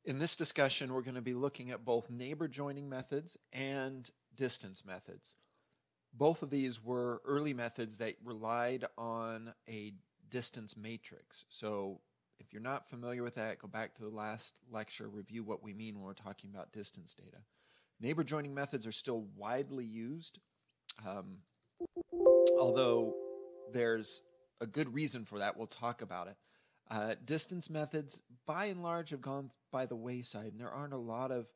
In this discussion, we're going to be looking at both neighbor joining methods and distance methods. Both of these were early methods that relied on a distance matrix. So if you're not familiar with that, go back to the last lecture, review what we mean when we're talking about distance data. Neighbor joining methods are still widely used, although there's a good reason for that. We'll talk about it. Distance methods, by and large, have gone by the wayside, and there aren't a lot of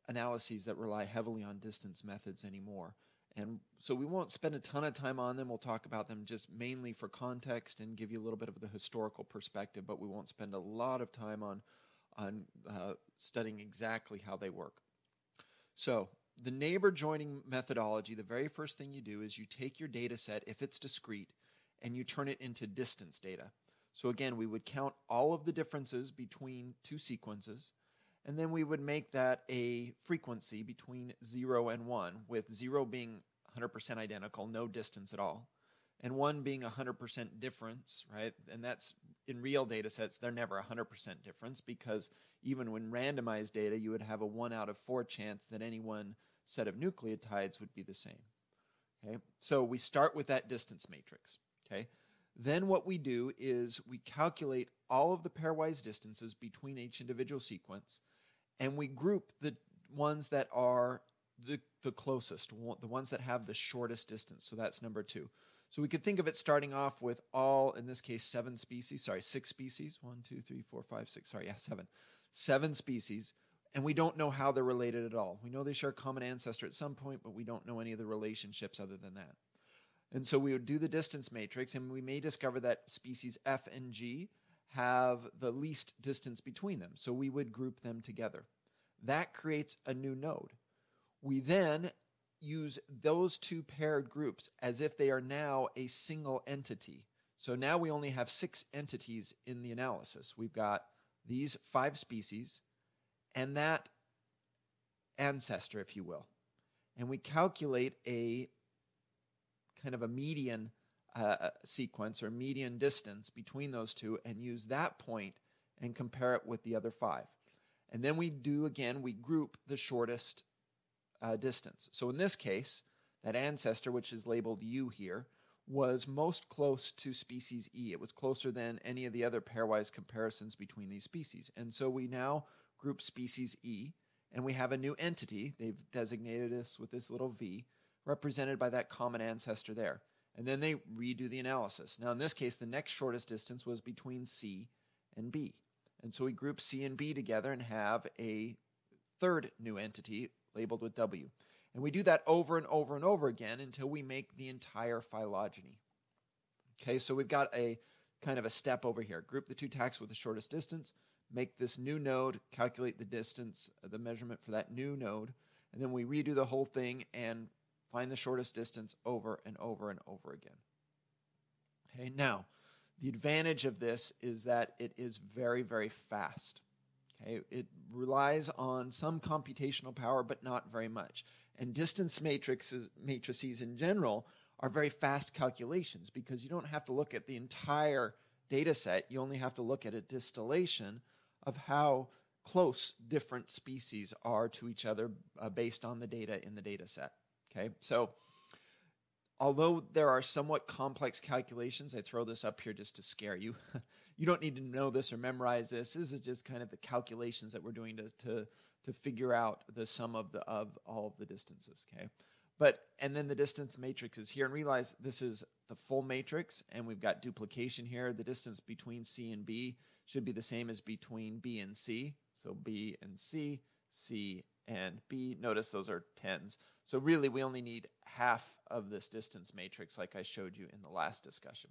analyses that rely heavily on distance methods anymore. And so we won't spend a ton of time on them. We'll talk about them just mainly for context and give you a little bit of the historical perspective, but we won't spend a lot of time on studying exactly how they work. So the neighbor joining methodology, the very first thing you do is you take your data set, if it's discrete, and you turn it into distance data. So again, we would count all of the differences between two sequences, and then we would make that a frequency between 0 and 1, with 0 being 100% identical, no distance at all, and 1 being 100% difference, right? And that's, in real data sets, they're never 100% difference, because even when randomized data, you would have a 1 out of 4 chance that any one set of nucleotides would be the same. Okay, so we start with that distance matrix. Okay, then what we do is we calculate all of the pairwise distances between each individual sequence, and we group the ones that are the closest, the ones that have the shortest distance. So that's number 2. So we could think of it starting off with all, in this case, 6 species. 1, 2, 3, 4, 5, 6. 7 species. And we don't know how they're related at all. We know they share a common ancestor at some point, but we don't know any of the relationships other than that. And so we would do the distance matrix, and we may discover that species F and G have the least distance between them. So we would group them together. That creates a new node. We then use those two paired groups as if they are now a single entity. So now we only have 6 entities in the analysis. We've got these 5 species and that ancestor, if you will. And we calculate a kind of a median sequence or median distance between those two and use that point and compare it with the other 5. And then we group the shortest distance. So in this case, that ancestor, which is labeled U here, was most close to species E. It was closer than any of the other pairwise comparisons between these species. And so we now group species E, and we have a new entity. They've designated us with this little V, represented by that common ancestor there. And then they redo the analysis. Now in this case, the next shortest distance was between C and B. And so we group C and B together and have a third new entity labeled with W. And we do that over and over and over again until we make the entire phylogeny. Okay, so we've got a kind of a step over here. Group the 2 taxa with the shortest distance, make this new node, calculate the distance, the measurement for that new node, and then we redo the whole thing and find the shortest distance over and over and over again. Okay, now, the advantage of this is that it is very, very fast. Okay, it relies on some computational power, but not very much. And distance matrices in general are very fast calculations because you don't have to look at the entire data set. You only have to look at a distillation of how close different species are to each other based on the data in the data set. Okay, so although there are somewhat complex calculations, I throw this up here just to scare you. You don't need to know this or memorize this. This is just kind of the calculations that we're doing to figure out the sum of all of the distances. Okay, and then the distance matrix is here, and realize this is the full matrix, and we've got duplication here. The distance between C and B should be the same as between B and C. So B and C, C and B. Notice those are tens. So really, we only need half of this distance matrix like I showed you in the last discussion.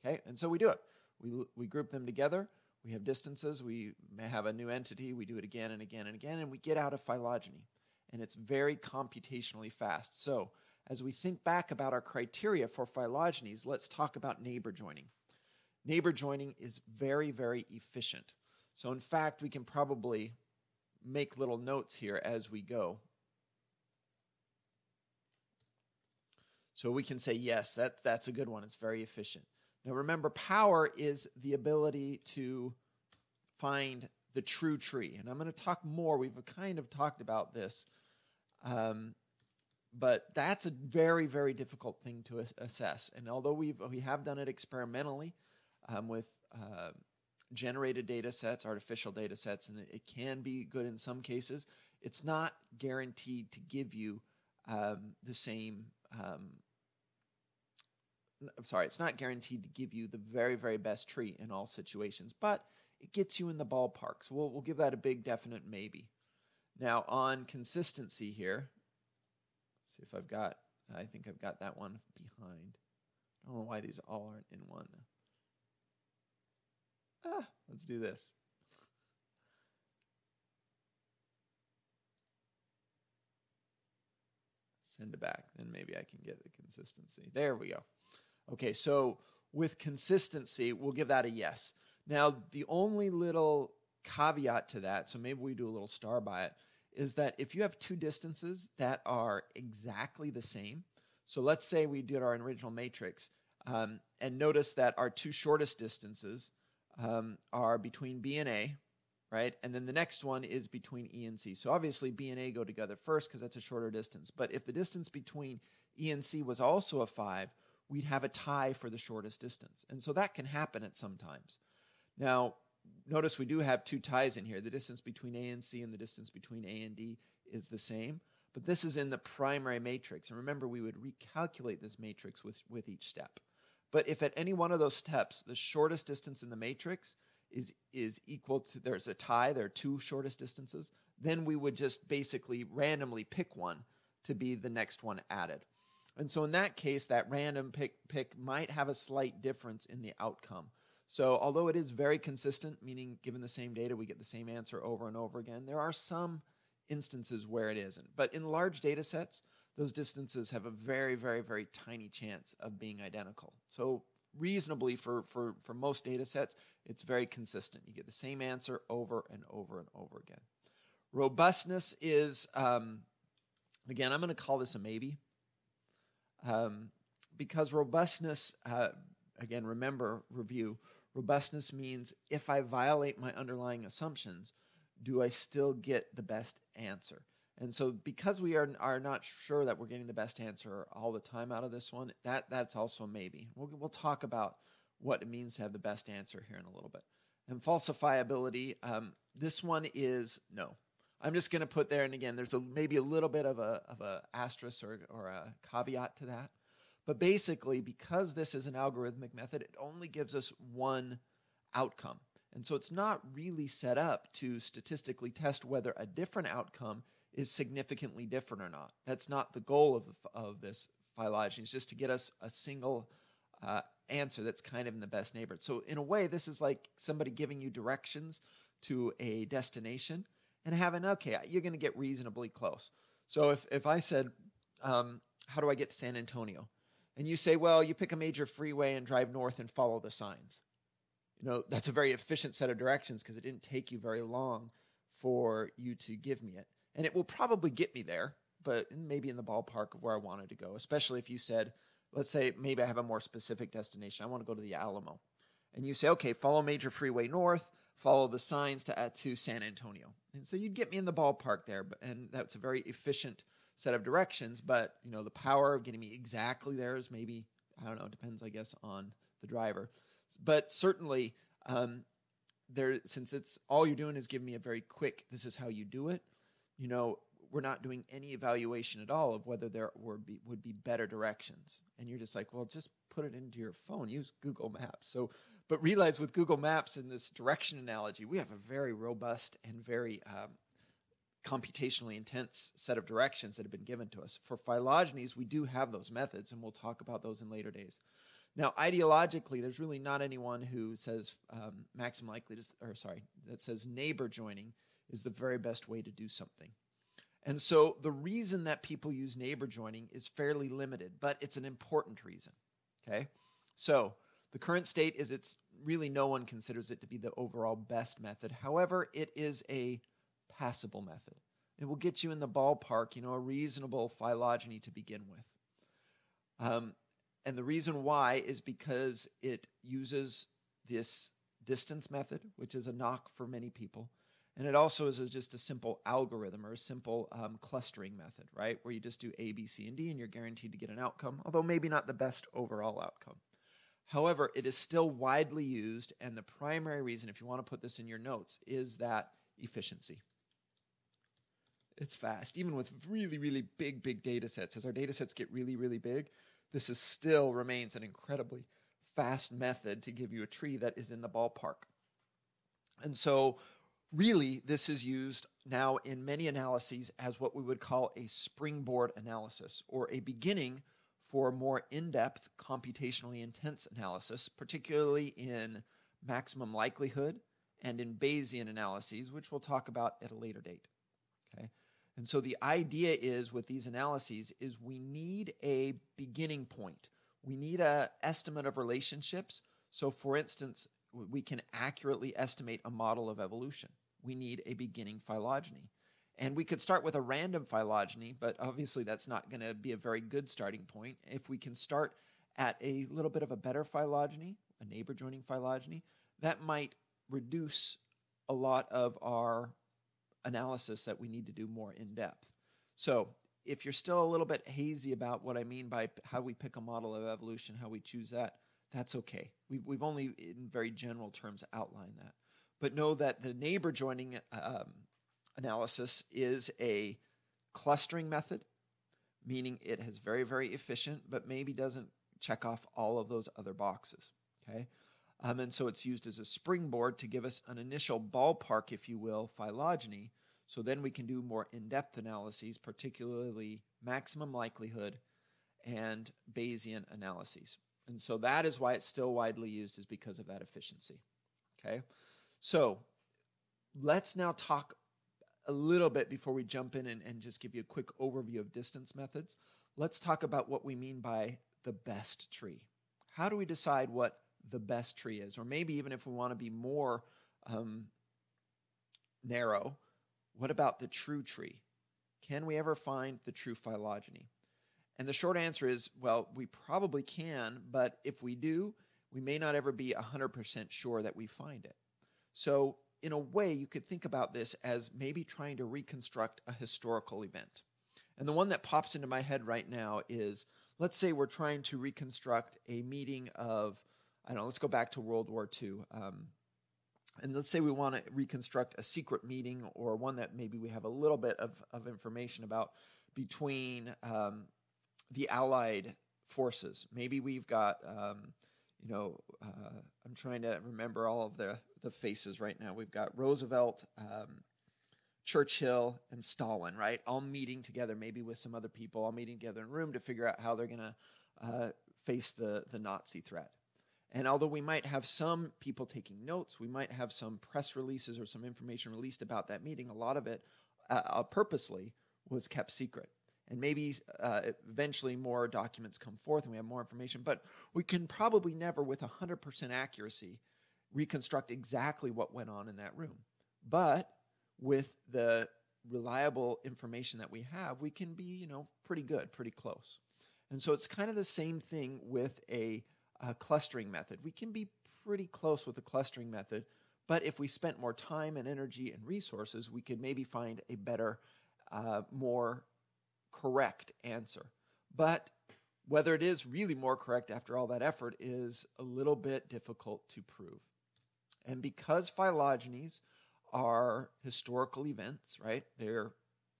Okay, and so we do it. We group them together. We have distances. We may have a new entity. We do it again and again and again, and we get out a phylogeny. And it's very computationally fast. So as we think back about our criteria for phylogenies, let's talk about neighbor joining. Neighbor joining is very, very efficient. So in fact, we can probably make little notes here as we go. So we can say, yes, that's a good one. It's very efficient. Now remember, power is the ability to find the true tree. And I'm going to talk more. We've kind of talked about this. But that's a very, very difficult thing to assess. And although we have done it experimentally with generated data sets, artificial data sets, and it can be good in some cases, it's not guaranteed to give you the same. It's not guaranteed to give you the very, very best tree in all situations, but it gets you in the ballpark. So we'll give that a big definite maybe. Now on consistency here, see if I think I've got that one behind. I don't know why these all aren't in one. Let's do this. Send it back, then maybe I can get the consistency. There we go. Okay, so with consistency, we'll give that a yes. Now, the only little caveat to that, so maybe we do a little star by it, is that if you have two distances that are exactly the same, so let's say we did our original matrix, and notice that our two shortest distances are between B and A, right? And then the next one is between E and C. So obviously B and A go together first because that's a shorter distance. But if the distance between E and C was also a 5, we'd have a tie for the shortest distance. And so that can happen at some times. Now, notice we do have two ties in here. The distance between A and C and the distance between A and D is the same. But this is in the primary matrix. And remember, we would recalculate this matrix with each step. But if at any one of those steps, the shortest distance in the matrix is equal to, there's a tie, there are two shortest distances, then we would just basically randomly pick one to be the next one added. And so in that case, that random pick might have a slight difference in the outcome. So although it is very consistent, meaning given the same data, we get the same answer over and over again, there are some instances where it isn't. But in large data sets, those distances have a very, very, very tiny chance of being identical. So reasonably for most data sets, it's very consistent. You get the same answer over and over and over again. Robustness is, again, I'm going to call this a maybe. Because robustness, again, remember, review, robustness means if I violate my underlying assumptions, do I still get the best answer? And so because we are not sure that we're getting the best answer all the time out of this one, that's also a maybe. We'll talk about what it means to have the best answer here in a little bit. And falsifiability, this one is no. I'm just going to put there, and again, there's maybe a little bit of a asterisk or a caveat to that. But basically, because this is an algorithmic method, it only gives us one outcome. And so it's not really set up to statistically test whether a different outcome is significantly different or not. That's not the goal of this phylogeny. It's just to get us a single answer that's kind of in the best neighborhood. So in a way, this is like somebody giving you directions to a destination and having, okay, you're going to get reasonably close. So if I said, how do I get to San Antonio? And you say, well, you pick a major freeway and drive north and follow the signs. You know, that's a very efficient set of directions because it didn't take you very long for you to give me it. And it will probably get me there, but maybe in the ballpark of where I wanted to go, especially if you said, let's say maybe I have a more specific destination. I want to go to the Alamo. And you say, okay, follow major freeway north, follow the signs to San Antonio. And so you'd get me in the ballpark there, and that's a very efficient set of directions, but you know, the power of getting me exactly there is maybe, I don't know, it depends, I guess, on the driver. But certainly, since it's all you're doing is giving me a very quick, this is how you do it, you know, we're not doing any evaluation at all of whether there would be better directions. And you're just like, well, just put it into your phone, use Google Maps. So, but realize with Google Maps in this direction analogy, we have a very robust and very computationally intense set of directions that have been given to us. For phylogenies, we do have those methods, and we'll talk about those in later days. Now, ideologically, there's really not anyone who says that says neighbor joining is the very best way to do something. And so the reason that people use neighbor joining is fairly limited, but it's an important reason, okay? So the current state is it's really no one considers it to be the overall best method. However, it is a passable method. It will get you in the ballpark, you know, a reasonable phylogeny to begin with. And the reason why is because it uses this distance method, which is a knock for many people. And it also is just a simple algorithm or a simple clustering method, right? Where you just do A, B, C, and D, and you're guaranteed to get an outcome, although maybe not the best overall outcome. However, it is still widely used, and the primary reason, if you want to put this in your notes, is that efficiency. It's fast, even with really, really big data sets. As our data sets get really, really big, this is still remains an incredibly fast method to give you a tree that is in the ballpark. And so really, this is used now in many analyses as what we would call a springboard analysis, or a beginning for more in-depth, computationally intense analysis, particularly in maximum likelihood and in Bayesian analyses, which we'll talk about at a later date. Okay? And so the idea is with these analyses is we need a beginning point. We need an estimate of relationships. So for instance, we can accurately estimate a model of evolution. We need a beginning phylogeny. And we could start with a random phylogeny, but obviously that's not going to be a very good starting point. If we can start at a little bit of a better phylogeny, a neighbor joining phylogeny, that might reduce a lot of our analysis that we need to do more in depth. So if you're still a little bit hazy about what I mean by how we pick a model of evolution, how we choose that, that's okay. We've only in very general terms outlined that. But know that the neighbor joining analysis is a clustering method, meaning it is very, very efficient, but maybe doesn't check off all of those other boxes. Okay, and so it's used as a springboard to give us an initial ballpark, if you will, phylogeny. So then we can do more in-depth analyses, particularly maximum likelihood and Bayesian analyses. And so that is why it's still widely used, is because of that efficiency. Okay, so let's now talk a little bit before we jump in and just give you a quick overview of distance methods. Let's talk about what we mean by the best tree. How do we decide what the best tree is? Or maybe even if we want to be more narrow, what about the true tree? Can we ever find the true phylogeny? And the short answer is, well, we probably can, but if we do, we may not ever be 100% sure that we find it. So in a way, you could think about this as maybe trying to reconstruct a historical event. And the one that pops into my head right now is, let's say we're trying to reconstruct a meeting of, I don't know, let's go back to World War II. And let's say we want to reconstruct a secret meeting, or one that maybe we have a little bit of information about, between the Allied forces. Maybe we've got, I'm trying to remember all of the faces right now. We've got Roosevelt, Churchill, and Stalin, right? All meeting together, maybe with some other people, all meeting together in a room to figure out how they're going to face the Nazi threat. And although we might have some people taking notes, we might have some press releases or some information released about that meeting, a lot of it purposely was kept secret. And maybe eventually more documents come forth and we have more information, but we can probably never with 100% accuracy reconstruct exactly what went on in that room. But with the reliable information that we have, we can be, pretty good, pretty close. And so it's kind of the same thing with a clustering method. We can be pretty close with the clustering method, but if we spent more time and energy and resources, we could maybe find a better, more correct answer. But whether it is really more correct after all that effort is a little bit difficult to prove. And because phylogenies are historical events, right? They're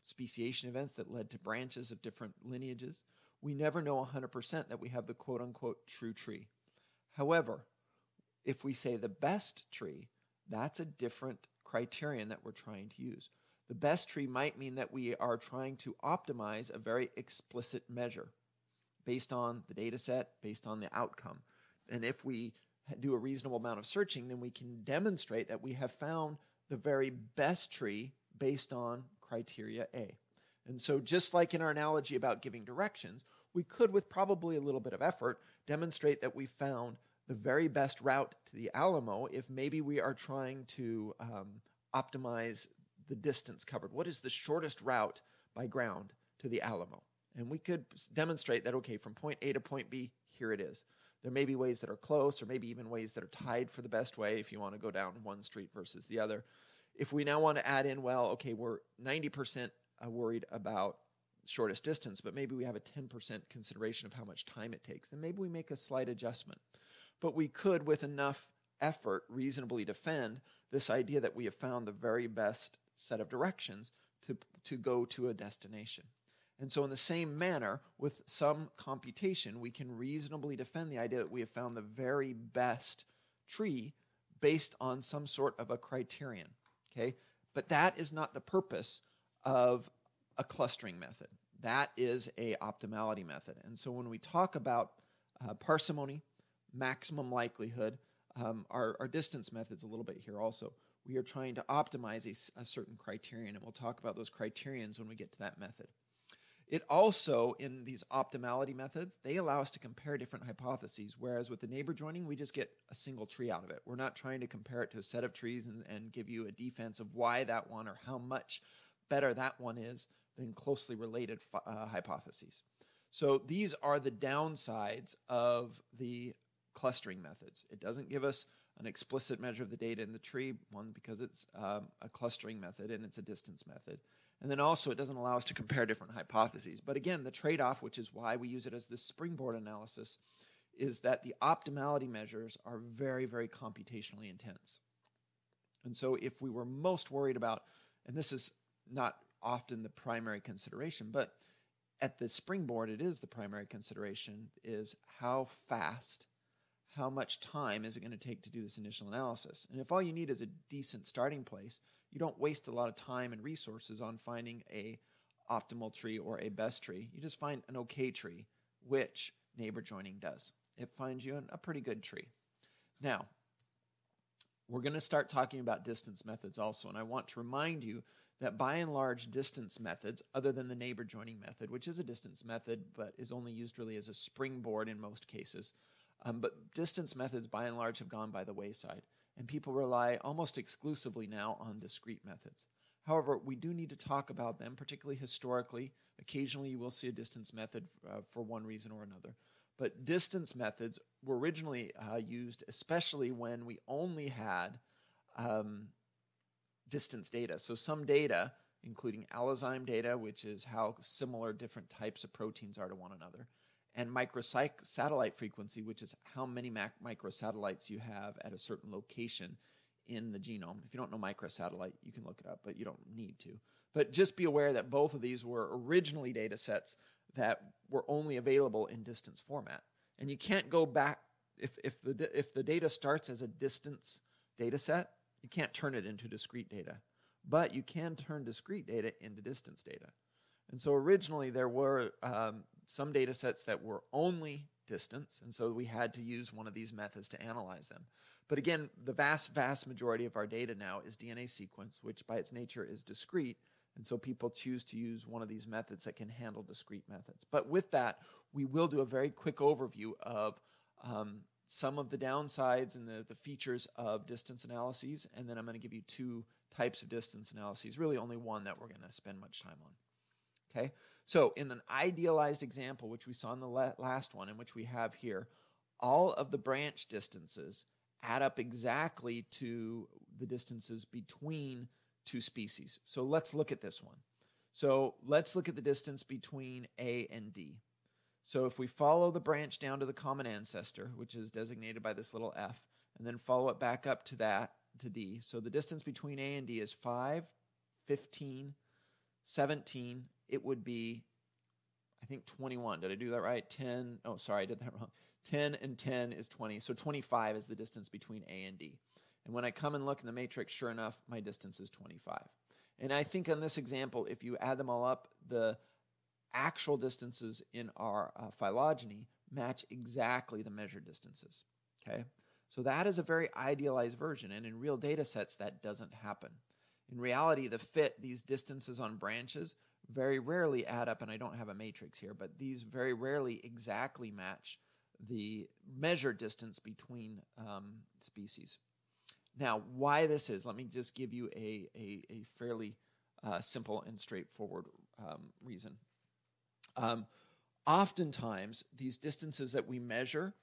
speciation events that led to branches of different lineages. We never know 100% that we have the quote-unquote true tree. However, if we say the best tree, that's a different criterion that we're trying to use. The best tree might mean that we are trying to optimize a very explicit measure based on the data set, based on the outcome. And if we do a reasonable amount of searching, then we can demonstrate that we have found the very best tree based on criteria A. And so just like in our analogy about giving directions, we could, with probably a little bit of effort, demonstrate that we found the very best route to the Alamo if maybe we are trying to optimize the distance covered. What is the shortest route by ground to the Alamo? And we could demonstrate that, okay, from point A to point B, here it is. There may be ways that are close, or maybe even ways that are tied for the best way if you want to go down one street versus the other. If we now want to add in, well, okay, we're 90% worried about shortest distance, but maybe we have a 10% consideration of how much time it takes, then maybe we make a slight adjustment. But we could, with enough effort, reasonably defend this idea that we have found the very best set of directions to go to a destination. And so in the same manner, with some computation, we can reasonably defend the idea that we have found the very best tree based on some sort of a criterion. Okay? But that is not the purpose of a clustering method. That is a optimality method. And so when we talk about parsimony, maximum likelihood, our distance method's a little bit here also. We are trying to optimize a certain criterion, and we'll talk about those criterions when we get to that method. It also, in these optimality methods, they allow us to compare different hypotheses, whereas with the neighbor joining, we just get a single tree out of it. We're not trying to compare it to a set of trees and give you a defense of why that one or how much better that one is than closely related hypotheses. So these are the downsides of the clustering methods. It doesn't give us an explicit measure of the data in the tree, one, because it's a clustering method and it's a distance method. And then also it doesn't allow us to compare different hypotheses. But again, the trade-off, which is why we use it as this springboard analysis, is that the optimality measures are very, very computationally intense. And so if we were most worried about, and this is not often the primary consideration, but at the springboard it is the primary consideration, is how fast, how much time is it going to take to do this initial analysis? And if all you need is a decent starting place, you don't waste a lot of time and resources on finding a optimal tree or a best tree. You just find an okay tree, which neighbor joining does. It finds you a pretty good tree. Now, we're going to start talking about distance methods also, and I want to remind you that by and large distance methods, other than the neighbor joining method, which is a distance method but is only used really as a springboard in most cases, but distance methods by and large have gone by the wayside, and people rely almost exclusively now on discrete methods. However, we do need to talk about them, particularly historically. Occasionally you will see a distance method for one reason or another. But distance methods were originally used especially when we only had distance data. So some data, including allozyme data, which is how similar different types of proteins are to one another, and microsatellite frequency, which is how many microsatellites you have at a certain location in the genome. If you don't know microsatellite, you can look it up, but you don't need to. But just be aware that both of these were originally data sets that were only available in distance format. And you can't go back, if the data starts as a distance data set, you can't turn it into discrete data. But you can turn discrete data into distance data. And so originally there were some data sets that were only distance, and so we had to use one of these methods to analyze them. But again, the vast, vast majority of our data now is DNA sequence, which by its nature is discrete, and so people choose to use one of these methods that can handle discrete methods. But with that, we will do a very quick overview of some of the downsides and the features of distance analyses, and then I'm going to give you two types of distance analyses, really only one that we're going to spend much time on. Okay, so in an idealized example, which we saw in the last one, and which we have here, all of the branch distances add up exactly to the distances between two species. So let's look at this one. So let's look at the distance between A and D. So if we follow the branch down to the common ancestor, which is designated by this little f, and then follow it back up to D. So the distance between A and D is 5, 15, 17. It would be, I think, 21. Did I do that right? 10. Oh, sorry, I did that wrong. 10 and 10 is 20. So 25 is the distance between A and D. And when I come and look in the matrix, sure enough, my distance is 25. And I think on this example, if you add them all up, the actual distances in our phylogeny match exactly the measured distances. Okay? So that is a very idealized version, and in real data sets, that doesn't happen. In reality, these distances on branches very rarely add up, and I don't have a matrix here, but these very rarely exactly match the measured distance between species. Now, why this is, let me just give you a fairly simple and straightforward reason. Oftentimes, these distances that we measure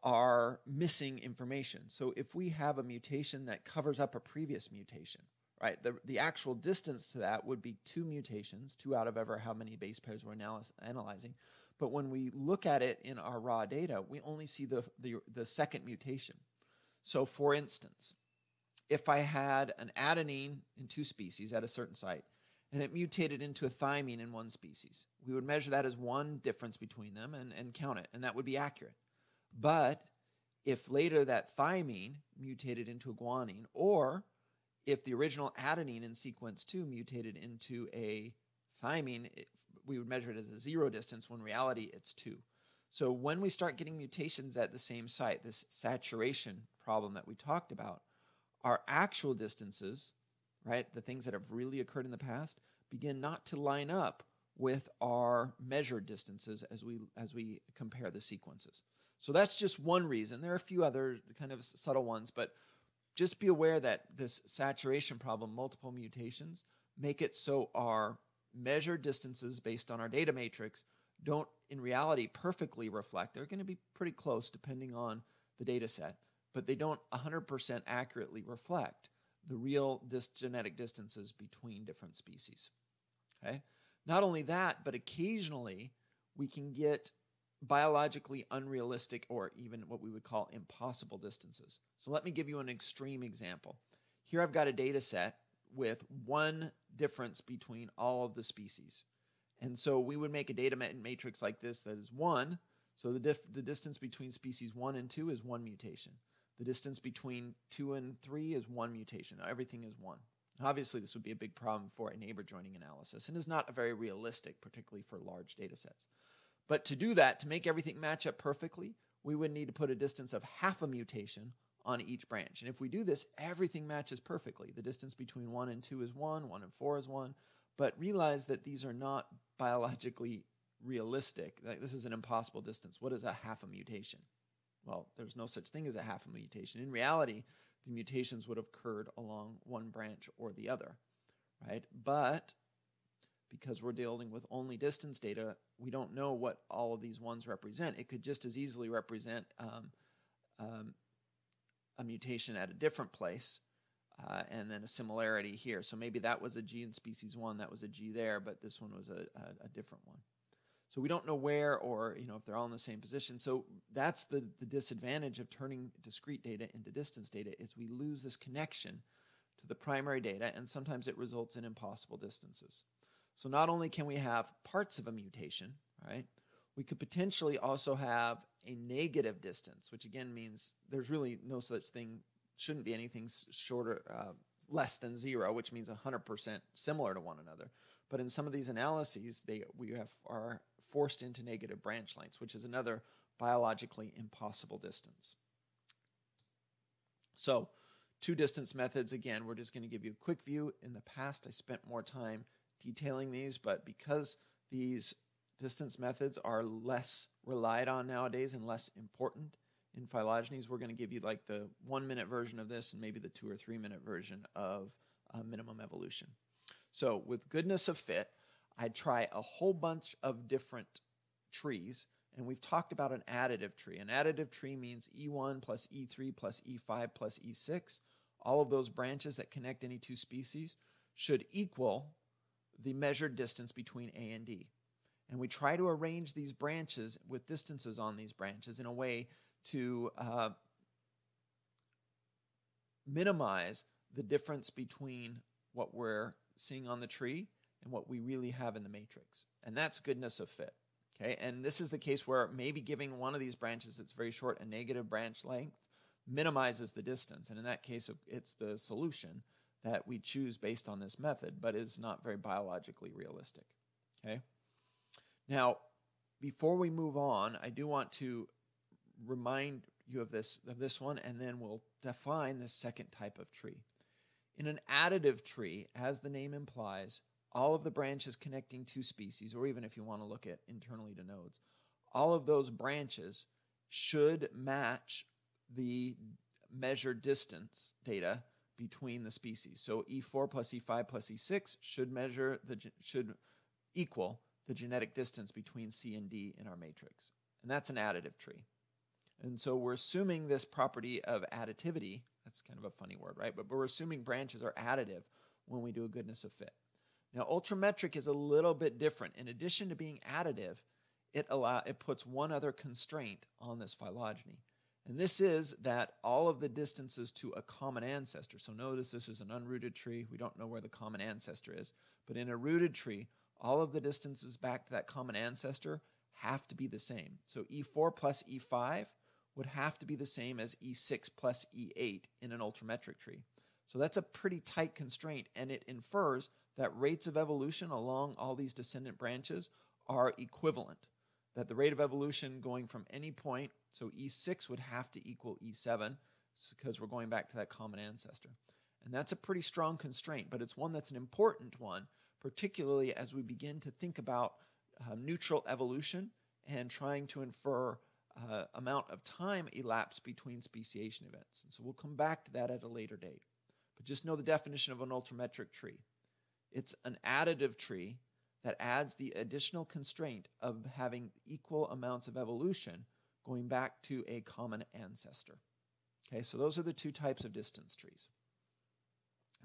are missing information. So if we have a mutation that covers up a previous mutation, right? The actual distance to that would be 2 mutations, 2 out of ever how many base pairs we're analyzing. But when we look at it in our raw data, we only see the second mutation. So for instance, if I had an adenine in 2 species at a certain site, and it mutated into a thymine in 1 species, we would measure that as one difference between them and count it, and that would be accurate. But if later that thymine mutated into a guanine, or if the original adenine in sequence 2 mutated into a thymine, we would measure it as a 0 distance, when in reality it's 2. So when we start getting mutations at the same site, this saturation problem that we talked about, our actual distances, right, the things that have really occurred in the past, begin not to line up with our measured distances as we compare the sequences. So that's just one reason. There are a few other kind of subtle ones, but just be aware that this saturation problem, multiple mutations, make it so our measured distances based on our data matrix don't in reality perfectly reflect. They're going to be pretty close depending on the data set, but they don't 100% accurately reflect the real genetic distances between different species. Okay? Not only that, but occasionally we can get biologically unrealistic or even what we would call impossible distances. So let me give you an extreme example. Here I've got a data set with one difference between all of the species. And so we would make a data matrix like this that is 1. So the distance between species 1 and 2 is 1 mutation. The distance between 2 and 3 is 1 mutation. Everything is 1. Obviously, this would be a big problem for a neighbor joining analysis and is not very realistic, particularly for large data sets. But to do that, to make everything match up perfectly, we would need to put a distance of half a mutation on each branch. And if we do this, everything matches perfectly. The distance between 1 and 2 is 1, 1 and 4 is 1. But realize that these are not biologically realistic. This is an impossible distance. What is a half a mutation? Well, there's no such thing as a half a mutation. In reality, the mutations would have occurred along one branch or the other, right? But because we're dealing with only distance data, we don't know what all of these ones represent. It could just as easily represent a mutation at a different place and then a similarity here. So maybe that was a G in species 1, that was a G there, but this one was a different one. So we don't know where or if they're all in the same position. So that's the disadvantage of turning discrete data into distance data, is we lose this connection to the primary data, and sometimes it results in impossible distances. So not only can we have parts of a mutation, right? We could potentially also have a negative distance, which again means there's really no such thing, shouldn't be anything shorter, less than 0, which means 100% similar to one another. But in some of these analyses, we are forced into negative branch lengths, which is another biologically impossible distance. So 2 distance methods, again, we're just going to give you a quick view. In the past, I spent more time detailing these, but because these distance methods are less relied on nowadays and less important in phylogenies, we're going to give you like the 1-minute version of this and maybe the 2 or 3-minute version of minimum evolution. So with goodness of fit, I'd try a whole bunch of different trees, and we've talked about an additive tree. An additive tree means E1 plus E3 plus E5 plus E6. All of those branches that connect any 2 species should equal the measured distance between A and D. And we try to arrange these branches with distances on these branches in a way to minimize the difference between what we're seeing on the tree and what we really have in the matrix. And that's goodness of fit. Okay, and this is the case where maybe giving one of these branches that's very short a negative branch length minimizes the distance. And in that case, it's the solution that we choose based on this method, but is not very biologically realistic. Okay. Now, before we move on, I do want to remind you of this one, and then we'll define the second type of tree. In an additive tree, as the name implies, all of the branches connecting 2 species, or even if you want to look at internally to nodes, all of those branches should match the measured distance data between the species. So E4 plus E5 plus E6 should equal the genetic distance between C and D in our matrix. And that's an additive tree. And so we're assuming this property of additivity, that's kind of a funny word, right? But we're assuming branches are additive when we do a goodness of fit. Now, ultrametric is a little bit different. In addition to being additive, it puts one other constraint on this phylogeny. And this is that all of the distances to a common ancestor, so notice this is an unrooted tree. We don't know where the common ancestor is. But in a rooted tree, all of the distances back to that common ancestor have to be the same. So E4 plus E5 would have to be the same as E6 plus E8 in an ultrametric tree. So that's a pretty tight constraint, and it infers that rates of evolution along all these descendant branches are equivalent, that the rate of evolution going from any point, so E6 would have to equal E7 because we're going back to that common ancestor. And that's a pretty strong constraint, but it's one that's an important one, particularly as we begin to think about neutral evolution and trying to infer amount of time elapsed between speciation events. And so we'll come back to that at a later date. But just know the definition of an ultrametric tree. It's an additive tree that adds the additional constraint of having equal amounts of evolution going back to a common ancestor. Okay, so those are the two types of distance trees.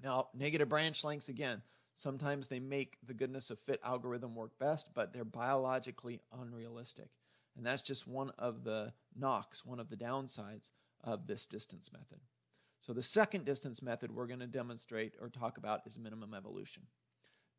Now, negative branch lengths, again, sometimes they make the goodness of fit algorithm work best, but they're biologically unrealistic. And that's just one of the knocks, one of the downsides of this distance method. So the second distance method we're going to demonstrate or talk about is minimum evolution.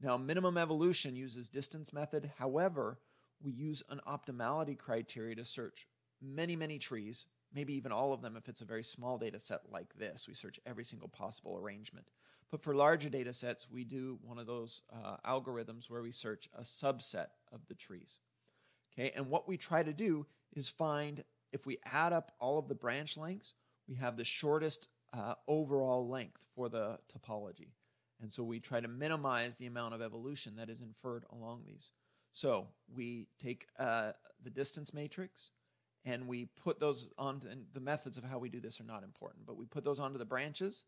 Now, minimum evolution uses distance method. However, we use an optimality criteria to search many, many trees, maybe even all of them if it's a very small data set like this. We search every single possible arrangement. But for larger data sets, we do one of those algorithms where we search a subset of the trees. Okay, and what we try to do is find, if we add up all of the branch lengths, we have the shortest overall length for the topology. And so we try to minimize the amount of evolution that is inferred along these. So we take the distance matrix and we put those on, and the methods of how we do this are not important, but we put those onto the branches,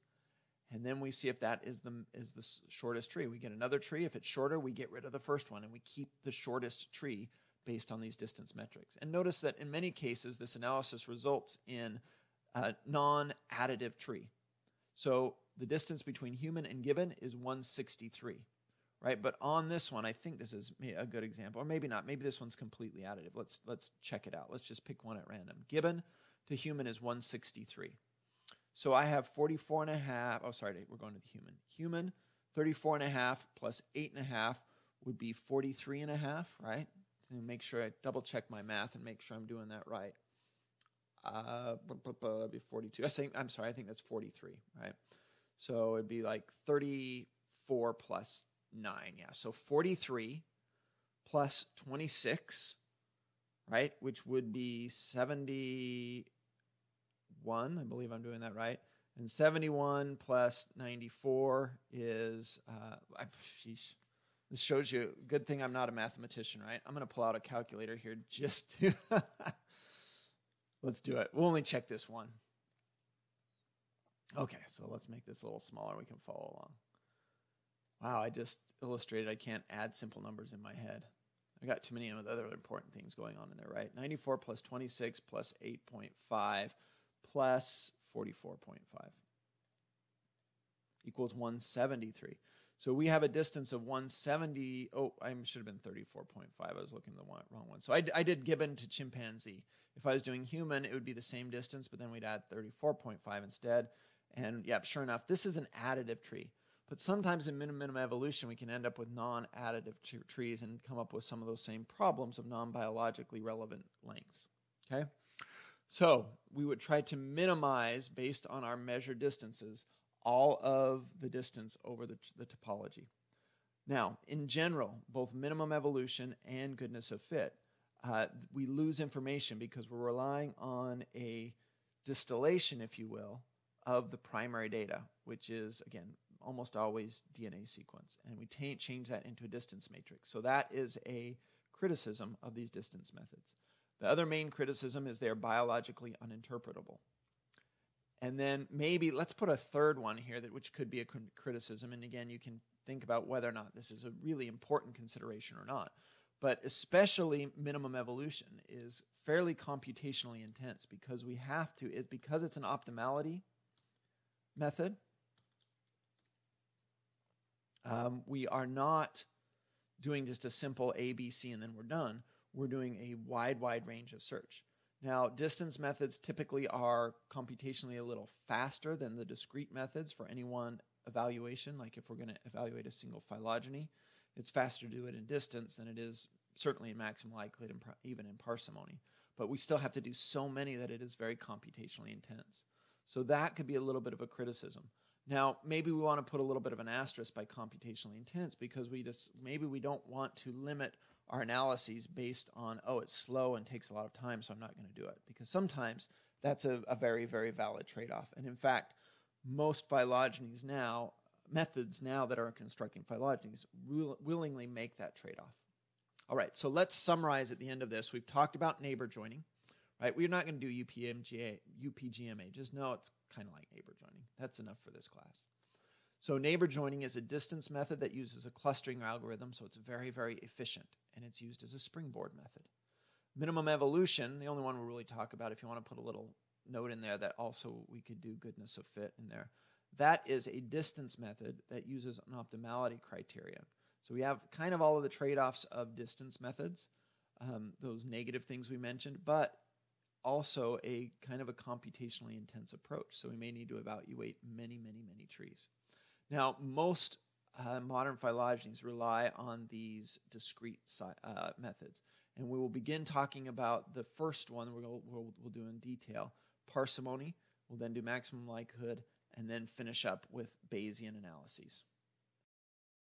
and then we see if that is the shortest tree. We get another tree. If it's shorter, we get rid of the first one, and we keep the shortest tree based on these distance metrics. And notice that in many cases, this analysis results in a non-additive tree. So the distance between human and gibbon is 163, right? But on this one, I think this is a good example, or maybe not. Maybe this one's completely additive. Let's check it out. Let's just pick one at random. Gibbon to human is 163. So I have 44 and a half. Oh, sorry, we're going to the human. Human, 34 and a half plus 8 and a half would be 43 and a half, right? To make sure I double check my math and make sure I'm doing that right. It'd be 42. I'm sorry, I think that's 43, right? So it'd be like 34 plus 9, yeah. So 43 plus 26, right, which would be 71. I believe I'm doing that right. And 71 plus 94 is, sheesh. This shows you, good thing I'm not a mathematician, right? I'm going to pull out a calculator here just to, let's do it. We'll only check this one. Okay, so let's make this a little smaller. We can follow along. Wow, I just illustrated I can't add simple numbers in my head. I got too many of the other important things going on in there, right? 94 plus 26 plus 8.5 plus 44.5 equals 173. So we have a distance of 170. Oh, I should have been 34.5. I was looking at the wrong one. So I did gibbon to chimpanzee. If I was doing human, it would be the same distance, but then we'd add 34.5 instead. And yeah, sure enough, this is an additive tree. But sometimes in minimum evolution, we can end up with non-additive trees and come up with some of those same problems of non-biologically relevant lengths. Okay? So we would try to minimize, based on our measured distances, all of the distance over the topology. Now, in general, both minimum evolution and goodness of fit, we lose information because we're relying on a distillation, if you will, of the primary data, which is, again, almost always DNA sequence. And we change that into a distance matrix. So that is a criticism of these distance methods. The other main criticism is they're biologically uninterpretable. And then maybe let's put a third one here, which could be a criticism. And again, you can think about whether or not this is a really important consideration or not. But especially minimum evolution is fairly computationally intense because we have to, because it's an optimality method, We are not doing just a simple A, B, C, and then we're done. We're doing a wide range of search. Now, distance methods typically are computationally a little faster than the discrete methods for any one evaluation. Like if we're going to evaluate a single phylogeny, it's faster to do it in distance than it is certainly in maximum likelihood and even in parsimony. But we still have to do so many that it is very computationally intense. So that could be a little bit of a criticism. Now, maybe we want to put a little bit of an asterisk by computationally intense because maybe we don't want to limit our analyses based on, oh, it's slow and takes a lot of time, so I'm not going to do it. Because sometimes that's a very, very valid trade-off. And in fact, most phylogenies now, methods now that are constructing phylogenies willingly make that trade-off. All right, so let's summarize at the end of this. We've talked about neighbor joining, right? We're not going to do UPGMA. Just know it's kind of like neighbor joining. That's enough for this class. So neighbor joining is a distance method that uses a clustering algorithm, so it's very, very efficient, and it's used as a springboard method. Minimum evolution, the only one we'll really talk about, if you want to put a little note in there that also we could do goodness of fit in there, that is a distance method that uses an optimality criterion. So we have kind of all of the trade-offs of distance methods, those negative things we mentioned, but also a kind of a computationally intense approach. So we may need to evaluate many trees. Now, most modern phylogenies rely on these discrete methods. And we will begin talking about the first one we'll do in detail, parsimony. We'll then do maximum likelihood, and then finish up with Bayesian analyses.